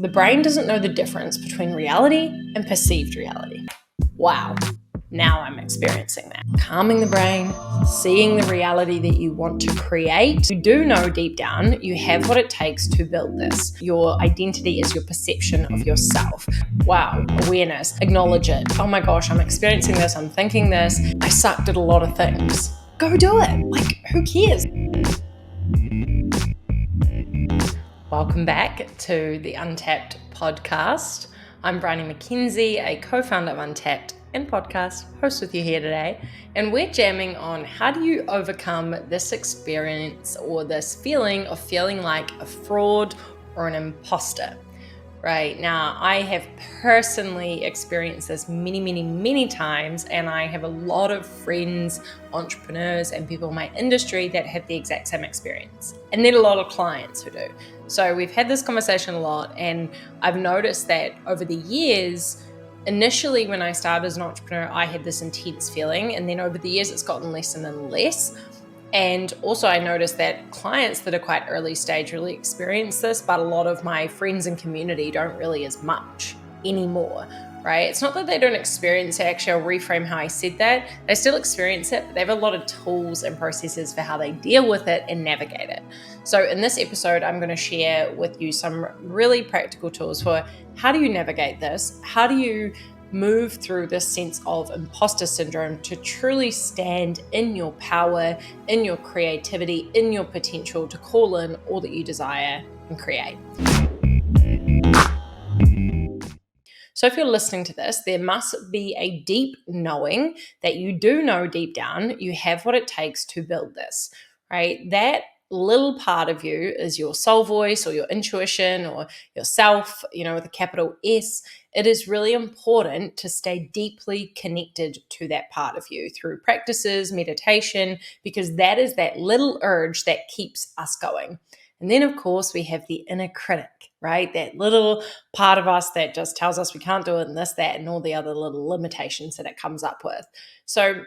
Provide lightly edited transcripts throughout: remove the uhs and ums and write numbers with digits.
The brain doesn't know the difference between reality and perceived reality. Wow, now I'm experiencing that. Calming the brain, seeing the reality that you want to create. You do know deep down you have what it takes to build this. Your identity is your perception of yourself. Wow, awareness, acknowledge it. Oh my gosh, I'm experiencing this, I'm thinking this. I sucked at a lot of things. Go do it. Like, who cares? Welcome back to the Untapped podcast. I'm Bryony McKenzie, a co-founder of Untapped and podcast host with you here today. And we're jamming on how do you overcome this experience or this feeling of feeling like a fraud or an imposter. Right now, I have personally experienced this many times, and I have a lot of friends, entrepreneurs, and people in my industry that have the exact same experience. And then a lot of clients who do. So we've had this conversation a lot, and I've noticed that over the years, initially when I started as an entrepreneur, I had this intense feeling, and then over the years, it's gotten less and less. And also I noticed that clients that are quite early stage really experience this, but a lot of my friends and community don't really as much anymore, right? It's not that they don't experience it. Actually, I'll reframe how I said that. They still experience it, but they have a lot of tools and processes for how they deal with it and navigate it. So in this episode, I'm going to share with you some really practical tools for how do you navigate this? How do you move through this sense of imposter syndrome to truly stand in your power, in your creativity, in your potential to call in all that you desire and create. So if you're listening to this, there must be a deep knowing that you do know deep down you have what it takes to build this, right? That little part of you is your soul voice or your intuition or yourself, with a capital S. It is really important to stay deeply connected to that part of you through practices, meditation, because that is that little urge that keeps us going. And then, of course, we have the inner critic, right? That little part of us that just tells us we can't do it and this, that, and all the other little limitations that it comes up with. So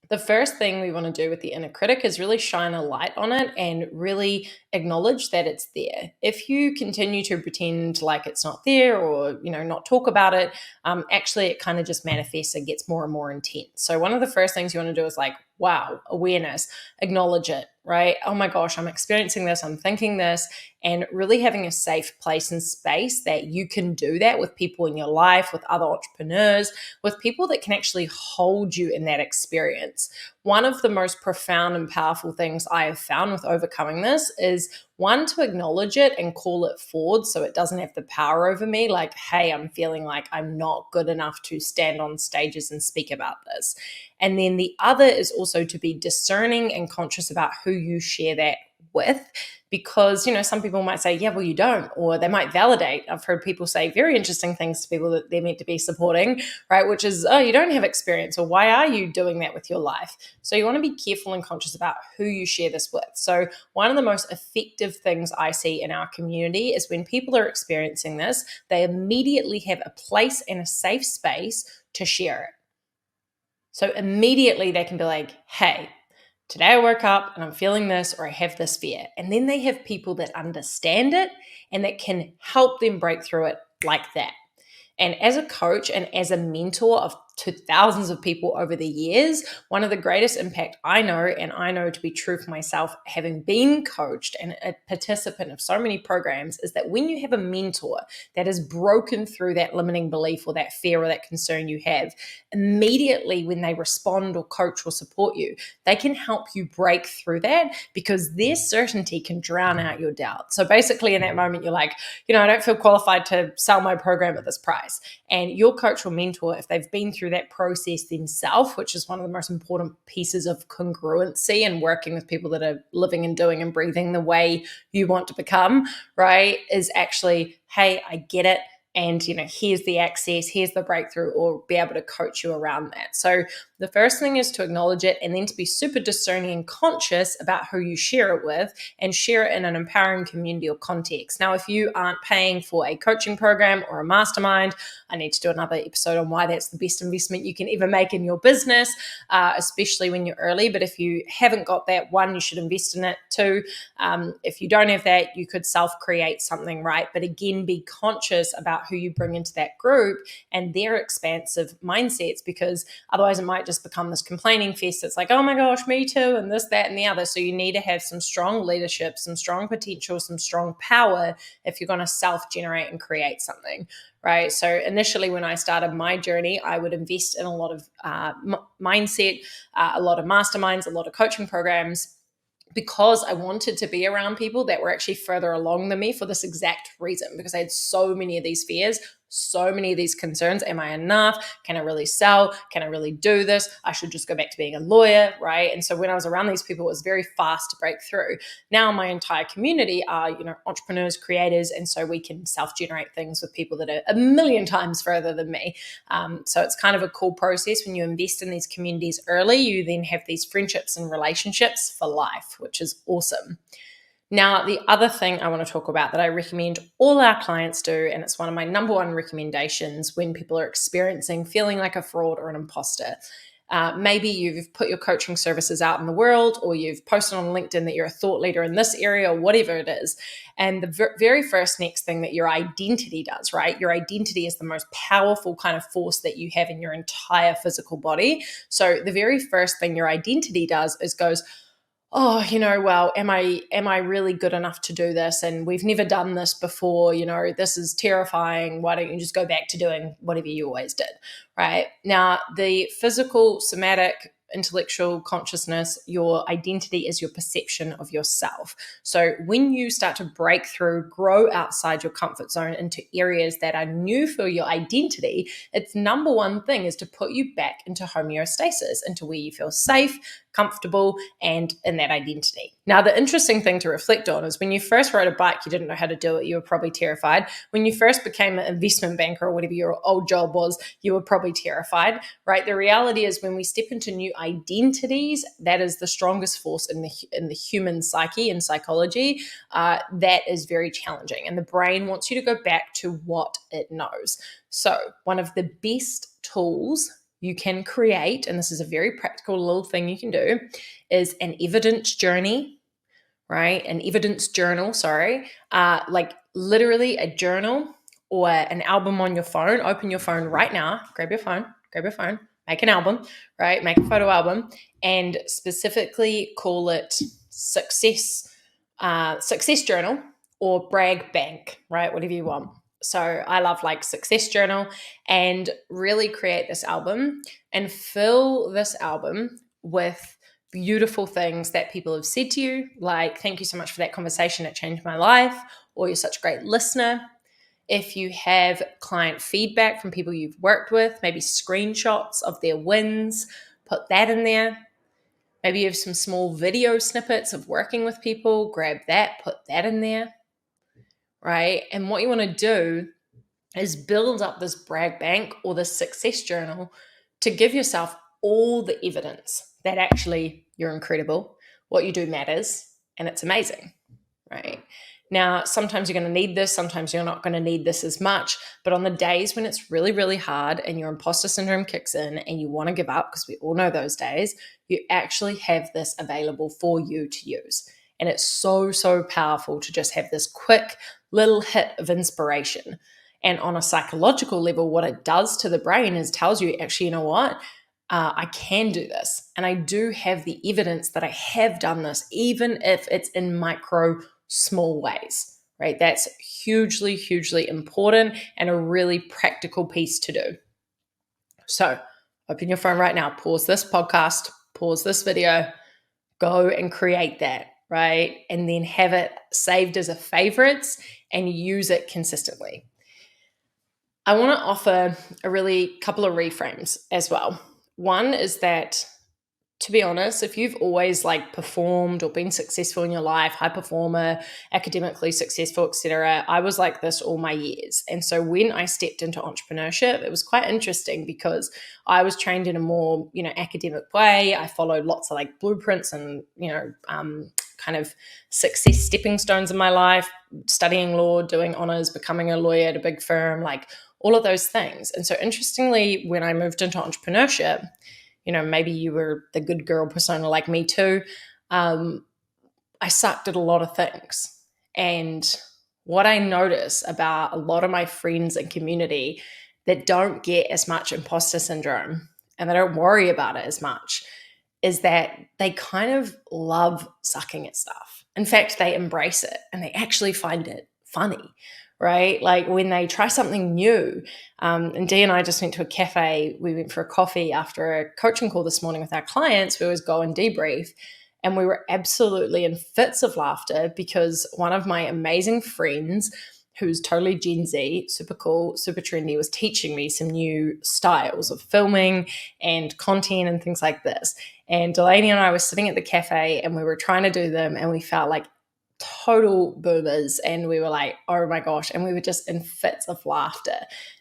the first thing we want to do with the inner critic is really shine a light on it and really acknowledge that it's there. If you continue to pretend like it's not there or, not talk about it, actually it kind of just manifests and gets more and more intense. So one of the first things you want to do is wow, awareness, acknowledge it, right? Oh my gosh, I'm experiencing this, I'm thinking this, and really having a safe place and space that you can do that with people in your life, with other entrepreneurs, with people that can actually hold you in that experience. One of the most profound and powerful things I have found with overcoming this is one, to acknowledge it and call it forward so it doesn't have the power over me. Like, hey, I'm feeling like I'm not good enough to stand on stages and speak about this. And then the other is also to be discerning and conscious about who you share that with, because some people might say, yeah, well, you don't, or they might validate. I've heard people say very interesting things to people that they're meant to be supporting, right? Which is, oh, you don't have experience, or why are you doing that with your life? So you want to be careful and conscious about who you share this with. So one of the most effective things I see in our community is when people are experiencing this, they immediately have a place and a safe space to share it. So immediately they can be like, hey, today I woke up and I'm feeling this, or I have this fear. And then they have people that understand it and that can help them break through it like that. And as a coach and as a mentor to thousands of people over the years, one of the greatest impact I know to be true for myself, having been coached and a participant of so many programs, is that when you have a mentor that has broken through that limiting belief or that fear or that concern you have, immediately when they respond or coach or support you, they can help you break through that, because their certainty can drown out your doubt. So basically in that moment, you're like, I don't feel qualified to sell my program at this price. And your coach or mentor, if they've been through that process themselves, which is one of the most important pieces of congruency and working with people that are living and doing and breathing the way you want to become, right, is actually, hey, I get it. and here's the access, here's the breakthrough, or be able to coach you around that. So the first thing is to acknowledge it, and then to be super discerning and conscious about who you share it with, and share it in an empowering community or context. Now, if you aren't paying for a coaching program or a mastermind, I need to do another episode on why that's the best investment you can ever make in your business, especially when you're early. But if you haven't got that, one, you should invest in it. Two, if you don't have that, you could self-create something, right? But again, be conscious about who you bring into that group and their expansive mindsets, because otherwise it might just become this complaining fest. It's like, oh my gosh, me too, and this, that, and the other. So you need to have some strong leadership, some strong potential, some strong power if you're going to self-generate and create something, right? So initially, when I started my journey, I would invest in a lot of mindset, a lot of masterminds, a lot of coaching programs, because I wanted to be around people that were actually further along than me for this exact reason, because I had so many of these fears, so many of these concerns. Am I enough? Can I really sell? Can I really do this? I should just go back to being a lawyer, right? And so when I was around these people, it was very fast to break through. Now my entire community are, entrepreneurs, creators, and so we can self-generate things with people that are a million times further than me. So it's kind of a cool process. When you invest in these communities early, you then have these friendships and relationships for life, which is awesome. Now, the other thing I want to talk about that I recommend all our clients do, and it's one of my number one recommendations when people are experiencing feeling like a fraud or an imposter. Maybe you've put your coaching services out in the world, or you've posted on LinkedIn that you're a thought leader in this area, or whatever it is. And the very first next thing that your identity does, right? Your identity is the most powerful kind of force that you have in your entire physical body. So the very first thing your identity does is goes, oh, well, am I really good enough to do this? And we've never done this before, this is terrifying. Why don't you just go back to doing whatever you always did, right? Now, the physical, somatic, intellectual consciousness, your identity is your perception of yourself. So when you start to break through, grow outside your comfort zone into areas that are new for your identity, its number one thing is to put you back into homeostasis, into where you feel safe, comfortable, and in that identity. Now, the interesting thing to reflect on is when you first rode a bike, you didn't know how to do it. You were probably terrified. When you first became an investment banker or whatever your old job was, you were probably terrified, right? The reality is when we step into new identities, that is the strongest force in the human psyche and psychology. That is very challenging. And the brain wants you to go back to what it knows. So one of the best tools you can create, and this is a very practical little thing you can do, is an evidence journey, right? An evidence journal, like literally a journal or an album on your phone. Open your phone right now, grab your phone, make an album, right? Make a photo album, and specifically call it success journal or brag bank, right? Whatever you want. So I love like success journal, and really create this album and fill this album with beautiful things that people have said to you, like, thank you so much for that conversation, it changed my life, or you're such a great listener. If you have client feedback from people you've worked with, maybe screenshots of their wins, put that in there. Maybe you have some small video snippets of working with people, grab that, put that in there, right? And what you want to do is build up this brag bank or this success journal to give yourself all the evidence that actually you're incredible, what you do matters, and it's amazing, right? Now, sometimes you're going to need this, sometimes you're not going to need this as much, but on the days when it's really, really hard and your imposter syndrome kicks in and you want to give up, because we all know those days, you actually have this available for you to use. And it's so, so powerful to just have this quick little hit of inspiration. And on a psychological level, what it does to the brain is tells you, actually, you know what? I can do this. And I do have the evidence that I have done this, even if it's in micro, small ways, right? That's hugely, hugely important and a really practical piece to do. So open your phone right now, pause this podcast, pause this video, go and create that, right? And then have it saved as a favorites and use it consistently. I want to offer a really couple of reframes as well. One is that To be honest, if you've always like performed or been successful in your life, high performer, academically successful, etc., I was like this all my years. And so when I stepped into entrepreneurship, it was quite interesting because I was trained in a more, academic way. I followed lots of like blueprints and, kind of success stepping stones in my life, studying law, doing honors, becoming a lawyer at a big firm, like all of those things. And so interestingly, when I moved into entrepreneurship, maybe you were the good girl persona like me too. I sucked at a lot of things. And what I notice about a lot of my friends and community that don't get as much imposter syndrome and they don't worry about it as much is that they kind of love sucking at stuff. In fact, they embrace it and they actually find it funny, right? Like when they try something new. And Dee and I just went to a cafe. We went for a coffee after a coaching call this morning with our clients. We always go and debrief. And we were absolutely in fits of laughter because one of my amazing friends, who's totally Gen Z, super cool, super trendy, was teaching me some new styles of filming and content and things like this. And Delaney and I were sitting at the cafe and we were trying to do them and we felt like total boomers and we were like, oh my gosh, and we were just in fits of laughter.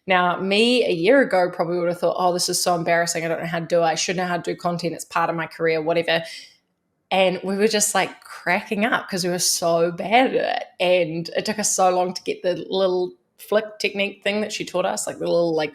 Now, me a year ago probably would have thought, oh, this is so embarrassing. I don't know how to do it. I should know how to do content. It's part of my career, whatever. And we were just like cracking up because we were so bad at it. And it took us so long to get the little flick technique thing that she taught us, like the little like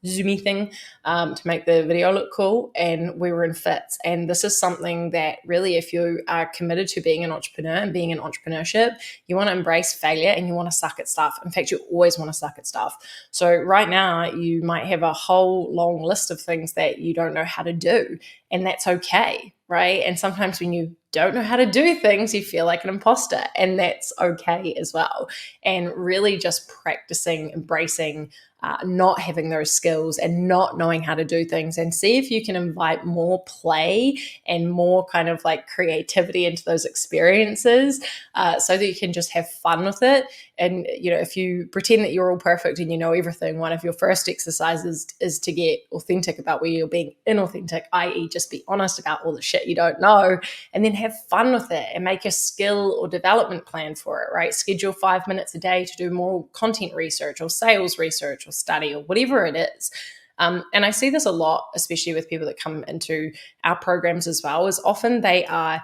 zoomy thing to make the video look cool. And we were in fits. And this is something that really, if you are committed to being an entrepreneur and being in entrepreneurship, you want to embrace failure and you want to suck at stuff. In fact, you always want to suck at stuff. So right now you might have a whole long list of things that you don't know how to do, and that's okay, right? And sometimes when you don't know how to do things, you feel like an imposter, and that's okay as well. And really just practicing, embracing not having those skills and not knowing how to do things, and see if you can invite more play and more kind of like creativity into those experiences so that you can just have fun with it. And, if you pretend that you're all perfect and you know everything, one of your first exercises is to get authentic about where you're being inauthentic, i.e. just be honest about all the shit you don't know, and then have fun with it and make a skill or development plan for it, right? Schedule 5 minutes a day to do more content research or sales research or study or whatever it is. And I see this a lot, especially with people that come into our programs as well, is often they're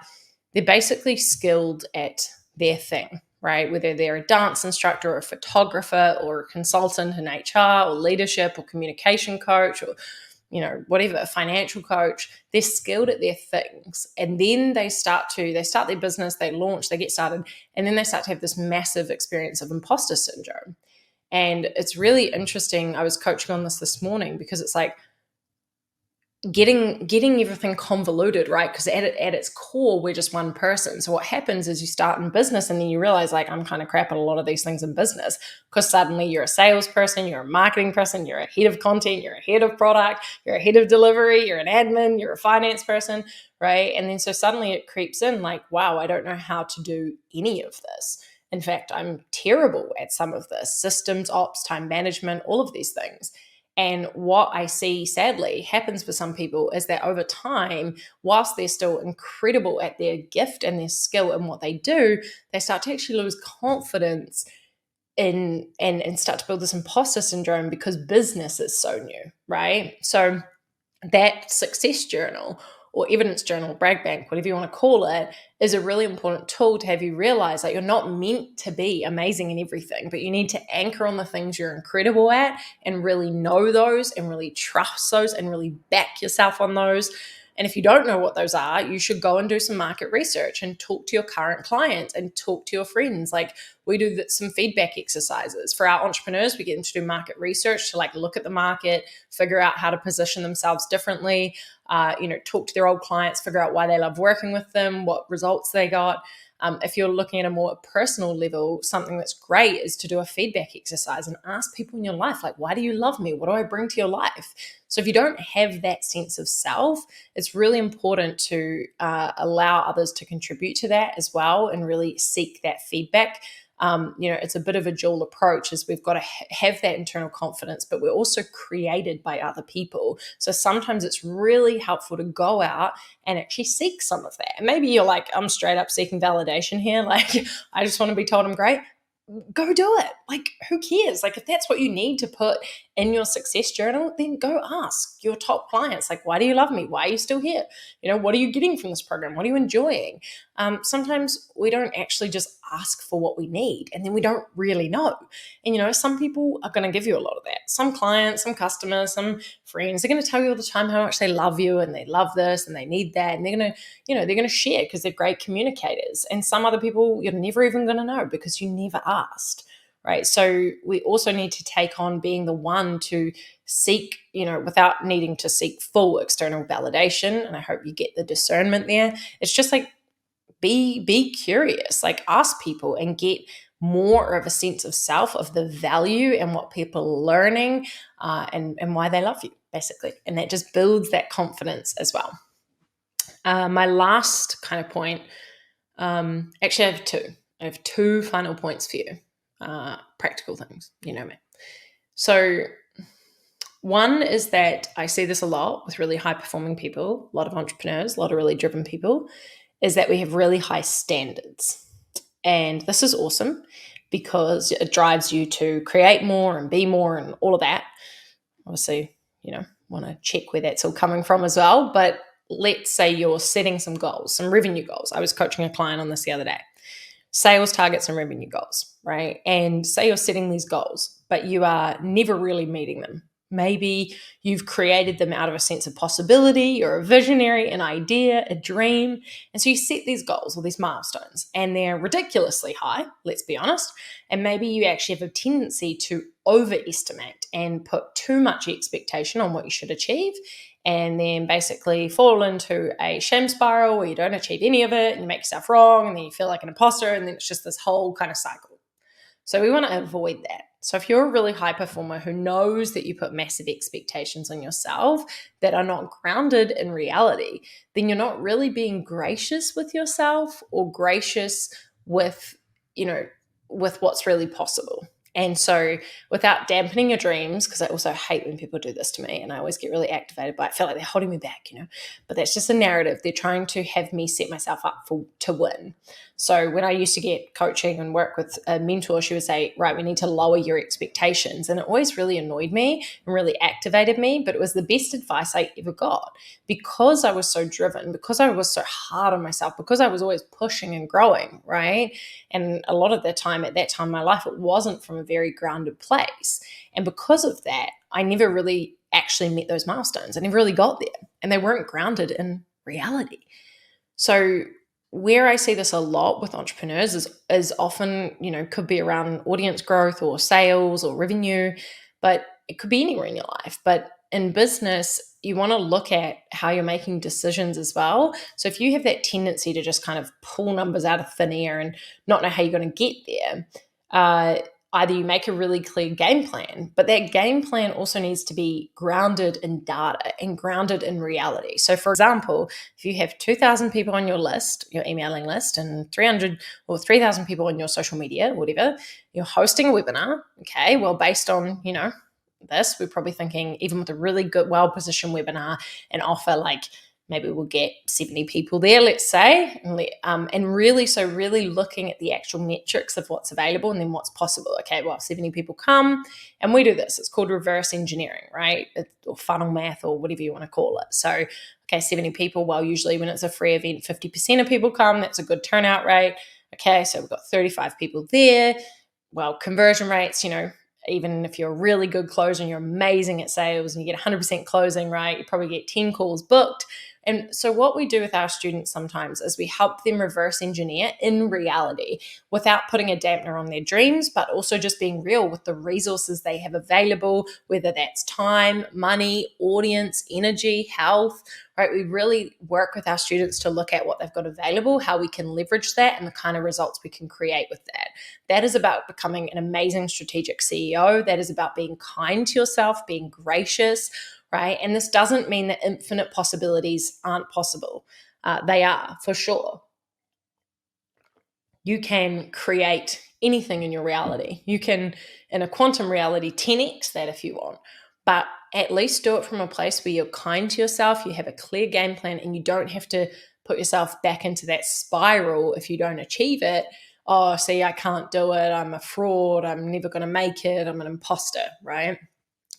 basically skilled at their thing, right? Whether they're a dance instructor or a photographer or a consultant in HR or leadership or communication coach or, whatever, a financial coach, they're skilled at their things. And then they start their business, they launch, they get started, and then they start to have this massive experience of imposter syndrome. And it's really interesting. I was coaching on this morning because it's like, getting everything convoluted, right? Because at its core, we're just one person. So what happens is you start in business and then you realize, like, I'm kind of crap at a lot of these things in business, because suddenly you're a salesperson, you're a marketing person, you're a head of content, you're a head of product, you're a head of delivery, you're an admin, you're a finance person, right? And then so suddenly it creeps in like, wow, I don't know how to do any of this. In fact, I'm terrible at some of this: systems, ops, time management, all of these things. And what I see, sadly, happens for some people is that over time, whilst they're still incredible at their gift and their skill and what they do, they start to actually lose confidence in and start to build this imposter syndrome because business is so new, right? So that success journal or evidence journal, brag bank, whatever you want to call it, is a really important tool to have you realize that you're not meant to be amazing in everything, but you need to anchor on the things you're incredible at and really know those and really trust those and really back yourself on those. And if you don't know what those are, you should go and do some market research and talk to your current clients and talk to your friends. Like, we do some feedback exercises for our entrepreneurs. We get them to do market research to like look at the market, figure out how to position themselves differently, talk to their old clients, figure out why they love working with them, what results they got. If you're looking at a more personal level, something that's great is to do a feedback exercise and ask people in your life, like, why do you love me? What do I bring to your life? So if you don't have that sense of self, it's really important to allow others to contribute to that as well and really seek that feedback. It's a bit of a dual approach, as we've got to have that internal confidence, but we're also created by other people. So sometimes it's really helpful to go out and actually seek some of that. And maybe you're like, I'm straight up seeking validation here. Like, I just want to be told I'm great. Go do it. Like, who cares? Like, if that's what you need to put in your success journal, then go ask your top clients, like, why do you love me? Why are you still here? What are you getting from this program? What are you enjoying? Sometimes we don't actually just ask for what we need, and then we don't really know. And some people are going to give you a lot of that. Some clients, some customers, some friends are going to tell you all the time how much they love you and they love this and they need that, and they're going to share because they're great communicators. And some other people you're never even going to know because you never asked, right? So we also need to take on being the one to seek, without needing to seek full external validation. And I hope you get the discernment there. It's just like, be curious, like ask people and get more of a sense of self, of the value and what people are learning, and why they love you, basically. And that just builds that confidence as well. My last kind of point, actually I have two. I have two final points for you, practical things, me. So one is that I see this a lot with really high performing people, a lot of entrepreneurs, a lot of really driven people, is that we have really high standards. And this is awesome because it drives you to create more and be more and all of that. Obviously, want to check where that's all coming from as well. But let's say you're setting some goals, some revenue goals. I was coaching a client on this the other day. Sales targets and revenue goals, right? And say you're setting these goals, but you are never really meeting them. Maybe you've created them out of a sense of possibility, you're a visionary, an idea, a dream. And so you set these goals or these milestones, and they're ridiculously high, let's be honest. And maybe you actually have a tendency to overestimate and put too much expectation on what you should achieve, and then basically fall into a shame spiral where you don't achieve any of it and you make yourself wrong, and then you feel like an imposter, and then it's just this whole kind of cycle. So we want to avoid that. So if you're a really high performer who knows that you put massive expectations on yourself that are not grounded in reality, then you're not really being gracious with yourself or gracious with, with what's really possible. And so without dampening your dreams, because I also hate when people do this to me and I always get really activated by it, I feel like they're holding me back, but that's just a narrative. They're trying to have me set myself up to win. So when I used to get coaching and work with a mentor, she would say, right, we need to lower your expectations. And it always really annoyed me and really activated me, but it was the best advice I ever got because I was so driven, because I was so hard on myself, because I was always pushing and growing, right? And a lot of the time at that time in my life, it wasn't from a very grounded place. And because of that, I never really actually met those milestones. I never really got there, and they weren't grounded in reality. So where I see this a lot with entrepreneurs is often, could be around audience growth or sales or revenue, but it could be anywhere in your life. But in business, you want to look at how you're making decisions as well. So if you have that tendency to just kind of pull numbers out of thin air and not know how you're going to get there, either you make a really clear game plan, but that game plan also needs to be grounded in data and grounded in reality. So for example, if you have 2,000 people on your list, your emailing list, and 300 or 3,000 people on your social media, whatever, you're hosting a webinar, okay, well, based on, this, we're probably thinking even with a really good, well-positioned webinar and offer, like maybe we'll get 70 people there, let's say, and really looking at the actual metrics of what's available and then what's possible. Okay, well, 70 people come and we do this. It's called reverse engineering, right? Or funnel math or whatever you want to call it. So, okay, 70 people. Well, usually when it's a free event, 50% of people come. That's a good turnout rate. Okay, so we've got 35 people there. Well, conversion rates, even if you're a really good closer and you're amazing at sales and you get 100% closing, right, you probably get 10 calls booked. And so what we do with our students sometimes is we help them reverse engineer in reality without putting a dampener on their dreams, but also just being real with the resources they have available, whether that's time, money, audience, energy, health, right? We really work with our students to look at what they've got available, how we can leverage that, and the kind of results we can create with that. That is about becoming an amazing strategic CEO. That is about being kind to yourself, being gracious, right? And this doesn't mean that infinite possibilities aren't possible. They are, for sure. you can create anything in your reality. You can, in a quantum reality, 10x that if you want, but at least do it from a place where you're kind to yourself, you have a clear game plan, and you don't have to put yourself back into that spiral if you don't achieve it. Oh, see, I can't do it. I'm a fraud. I'm never going to make it. I'm an imposter, right?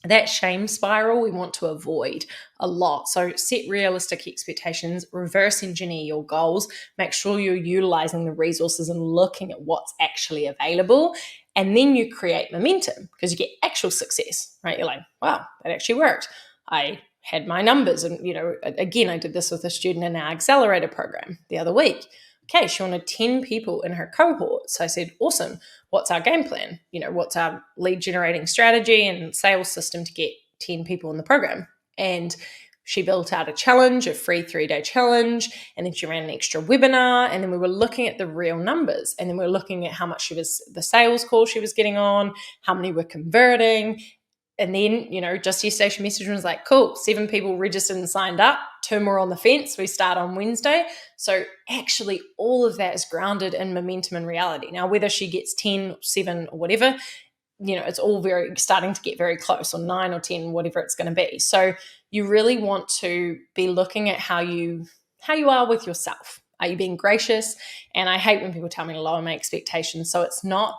That shame spiral we want to avoid a lot. So set realistic expectations, reverse engineer your goals, make sure you're utilizing the resources and looking at what's actually available. And then you create momentum because you get actual success, right? You're like, wow, that actually worked. I had my numbers. And, again, I did this with a student in our accelerator program the other week. Okay, she wanted 10 people in her cohort. So I said, awesome. What's our game plan? What's our lead generating strategy and sales system to get 10 people in the program? And she built out a challenge, a free 3-day challenge, and then she ran an extra webinar. And then we were looking at the real numbers. And then we were looking at how much the sales call she was getting on, how many were converting. And then, just yesterday she messaged and was like, cool, 7 people registered and signed up, 2 more on the fence. We start on Wednesday. So actually all of that is grounded in momentum and reality. Now, whether she gets 10, 7 or whatever, it's all starting to get very close, or 9 or 10, whatever it's going to be. So you really want to be looking at how you are with yourself. Are you being gracious? And I hate when people tell me to lower my expectations. So it's not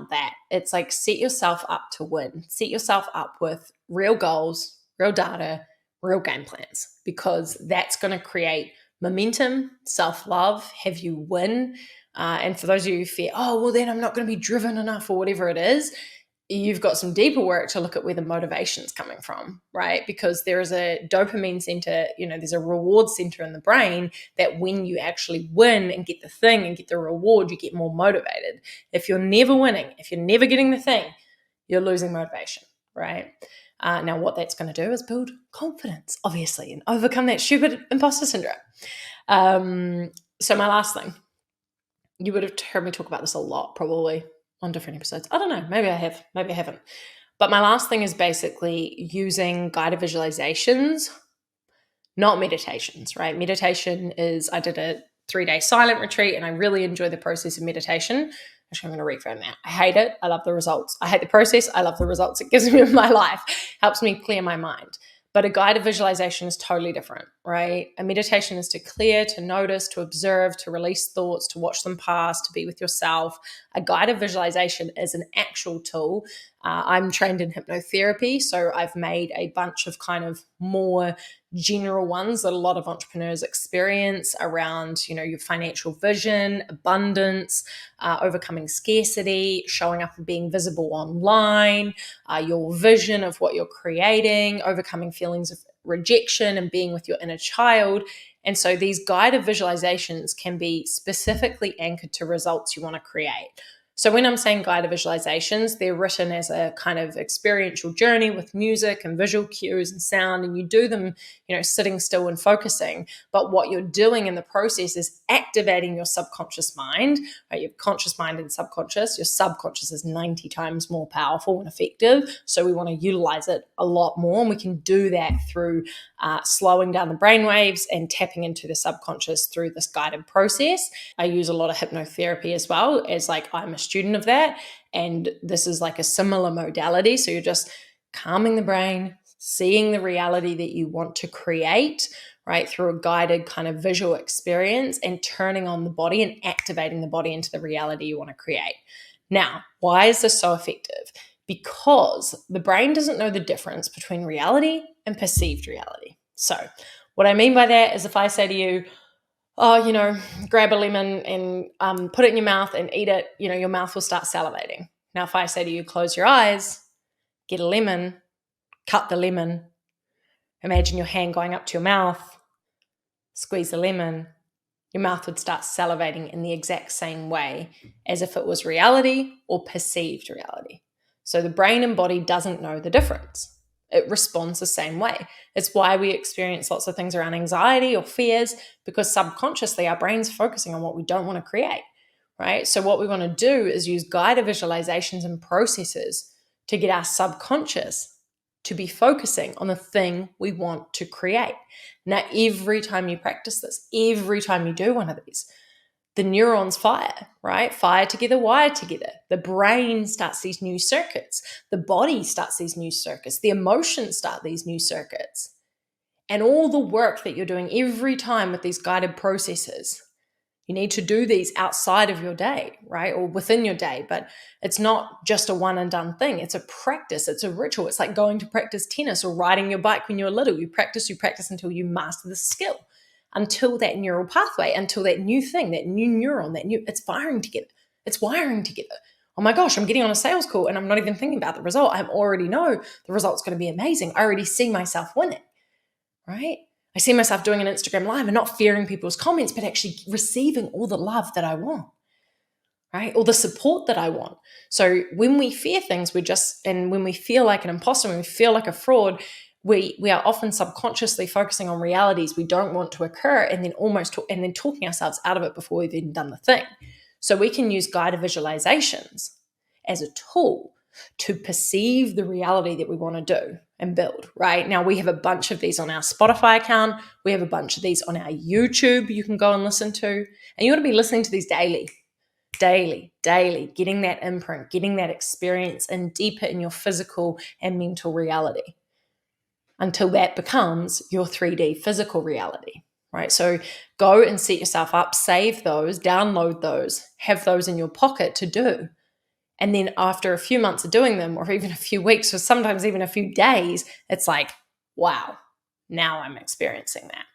that. It's like, set yourself up to win. Set yourself up with real goals, real data, real game plans, because that's going to create momentum, self-love, have you win. And for those of you who fear, oh, well, then I'm not going to be driven enough or whatever it is, you've got some deeper work to look at where the motivation's coming from, right? Because there is a dopamine center, there's a reward center in the brain that when you actually win and get the thing and get the reward, you get more motivated. If you're never winning, if you're never getting the thing, you're losing motivation, right? Now, what that's going to do is build confidence, obviously, and overcome that stupid imposter syndrome. So my last thing, you would have heard me talk about this a lot, probably on different episodes. I don't know. Maybe I have. Maybe I haven't. But my last thing is basically using guided visualizations, not meditations, right? Meditation is, I did a 3-day silent retreat and I really enjoy the process of meditation. Actually, I'm going to reframe that. I hate it. I love the results. I hate the process. I love the results it gives me in my life. Helps me clear my mind. But a guided visualization is totally different, right? A meditation is to clear, to notice, to observe, to release thoughts, to watch them pass, to be with yourself. A guided visualization is an actual tool. I'm trained in hypnotherapy, so I've made a bunch of kind of more general ones that a lot of entrepreneurs experience around, your financial vision, abundance, overcoming scarcity, showing up and being visible online, your vision of what you're creating, overcoming feelings of rejection and being with your inner child. And so these guided visualizations can be specifically anchored to results you want to create. So when I'm saying guided visualizations, they're written as a kind of experiential journey with music and visual cues and sound, and you do them, sitting still and focusing. But what you're doing in the process is activating your subconscious mind, right? Your conscious mind and subconscious. Your subconscious is 90 times more powerful and effective. So we want to utilize it a lot more. And we can do that through slowing down the brain waves and tapping into the subconscious through this guided process. I use a lot of hypnotherapy as well, as I'm a student of that. And this is like a similar modality. So you're just calming the brain, seeing the reality that you want to create, right, through a guided kind of visual experience, and turning on the body and activating the body into the reality you want to create. Now, why is this so effective? Because the brain doesn't know the difference between reality and perceived reality. So what I mean by that is, if I say to you, oh, grab a lemon and put it in your mouth and eat it, your mouth will start salivating. Now, if I say to you, close your eyes, get a lemon, cut the lemon, imagine your hand going up to your mouth, squeeze the lemon, your mouth would start salivating in the exact same way as if it was reality or perceived reality. So the brain and body doesn't know the difference. It responds the same way. It's why we experience lots of things around anxiety or fears, because subconsciously our brain's focusing on what we don't want to create, right? So what we want to do is use guided visualizations and processes to get our subconscious to be focusing on the thing we want to create. Now, every time you practice this, every time you do one of these, the neurons fire, right? Fire together, wire together. The brain starts these new circuits. The body starts these new circuits. The emotions start these new circuits. And all the work that you're doing every time with these guided processes, you need to do these outside of your day, right? Or within your day, but it's not just a one and done thing. It's a practice. It's a ritual. It's like going to practice tennis or riding your bike when you're little. You practice until you master the skill, until that neural pathway, until that new thing, that new neuron, it's firing together. It's wiring together. Oh my gosh, I'm getting on a sales call and I'm not even thinking about the result. I already know the result's going to be amazing. I already see myself winning, right? I see myself doing an Instagram live and not fearing people's comments, but actually receiving all the love that I want, right? All the support that I want. So when we fear things, and when we feel like an imposter, when we feel like a fraud, we are often subconsciously focusing on realities we don't want to occur, and then talking ourselves out of it before we've even done the thing. So we can use guided visualizations as a tool to perceive the reality that we want to do and build, right? Now, we have a bunch of these on our Spotify account. We have a bunch of these on our YouTube you can go and listen to. And you want to be listening to these daily, getting that imprint, getting that experience and deeper in your physical and mental reality until that becomes your 3D physical reality, right? So go and set yourself up, save those, download those, have those in your pocket to do. And then after a few months of doing them, or even a few weeks, or sometimes even a few days, it's like, wow, now I'm experiencing that.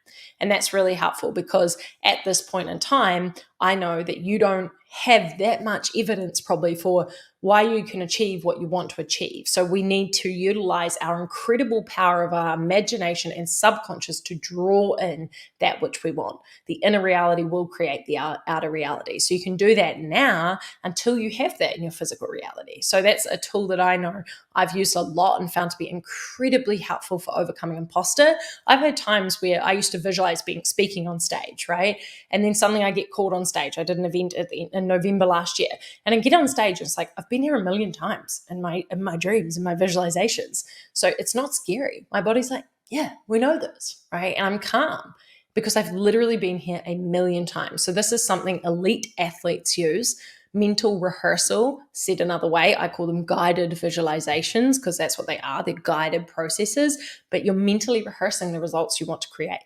And that's really helpful because at this point in time, I know that you don't have that much evidence probably for why you can achieve what you want to achieve. So we need to utilize our incredible power of our imagination and subconscious to draw in that which we want. The inner reality will create the outer reality. So you can do that now until you have that in your physical reality. So that's a tool that I know I've used a lot and found to be incredibly helpful for overcoming imposter. I've had times where I used to visualize speaking on stage, right? And then suddenly I get called on stage. I did an event in November last year, and I get on stage and it's like, I've been here a million times in my dreams and my visualizations. So it's not scary. My body's like, yeah, we know this, right? And I'm calm because I've literally been here a million times. So this is something elite athletes use. Mental rehearsal, said another way, I call them guided visualizations because that's what they are. They're guided processes, but you're mentally rehearsing the results you want to create.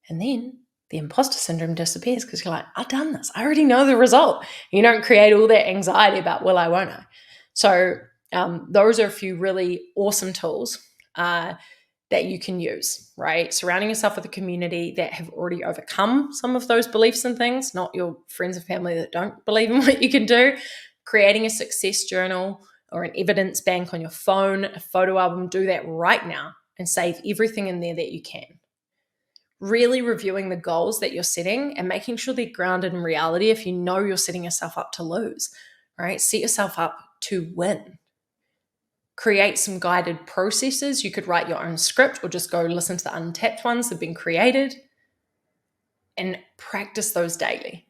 And then the imposter syndrome disappears because you're like, I've done this. I already know the result. You don't create all that anxiety about, will I, won't I? So those are a few really awesome tools that you can use, right? Surrounding yourself with a community that have already overcome some of those beliefs and things, not your friends and family that don't believe in what you can do. Creating a success journal or an evidence bank on your phone, a photo album, do that right now and save everything in there that you can. Really reviewing the goals that you're setting and making sure they're grounded in reality if you know you're setting yourself up to lose, right? Set yourself up to win. Create some guided processes. You could write your own script or just go listen to the untapped ones that have been created and practice those daily.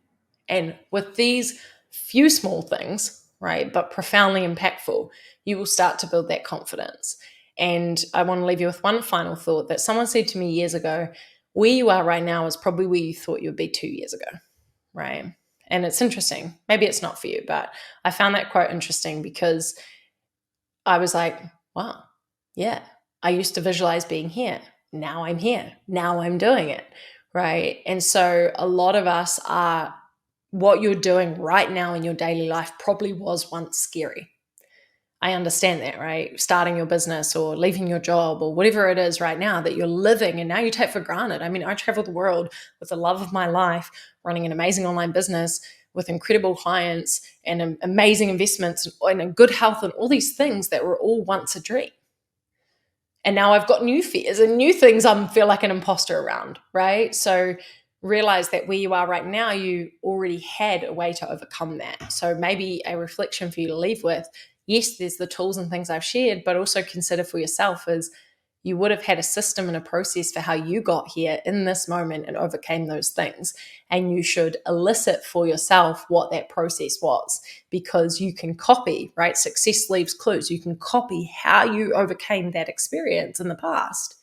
And with these few small things, right, but profoundly impactful, you will start to build that confidence. And I want to leave you with one final thought that someone said to me years ago. Where you are right now is probably where you thought you would be 2 years ago, right? And it's interesting. Maybe it's not for you, but I found that quite interesting because I was like, wow, yeah, I used to visualize being here. Now I'm here. Now I'm doing it, right? And so a lot of us are, what you're doing right now in your daily life probably was once scary. I understand that, right? Starting your business or leaving your job or whatever it is right now that you're living and now you take for granted. I mean, I travel the world with the love of my life, running an amazing online business with incredible clients and amazing investments and a good health and all these things that were all once a dream. And now I've got new fears and new things I feel like an imposter around, right? So realize that where you are right now, you already had a way to overcome that. So maybe a reflection for you to leave with, yes, there's the tools and things I've shared, but also consider for yourself is you would have had a system and a process for how you got here in this moment and overcame those things. And you should elicit for yourself what that process was because you can copy, right? Success leaves clues. You can copy how you overcame that experience in the past,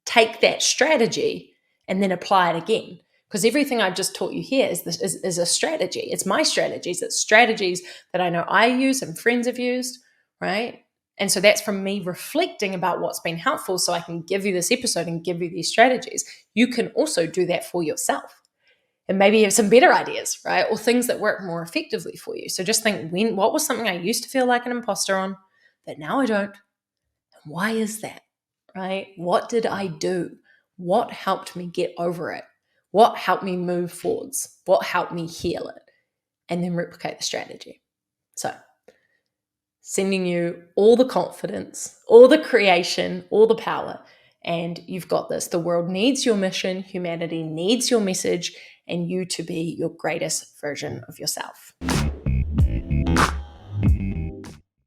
take that strategy and then apply it again. Because everything I've just taught you here is a strategy. It's my strategies. It's strategies that I know I use and friends have used, right? And so that's from me reflecting about what's been helpful so I can give you this episode and give you these strategies. You can also do that for yourself. And maybe you have some better ideas, right? Or things that work more effectively for you. So just think, what was something I used to feel like an imposter on that now I don't? And why is that, right? What did I do? What helped me get over it? What helped me move forwards? What helped me heal it? And then replicate the strategy. So sending you all the confidence, all the creation, all the power. And you've got this. The world needs your mission. Humanity needs your message and you to be your greatest version of yourself.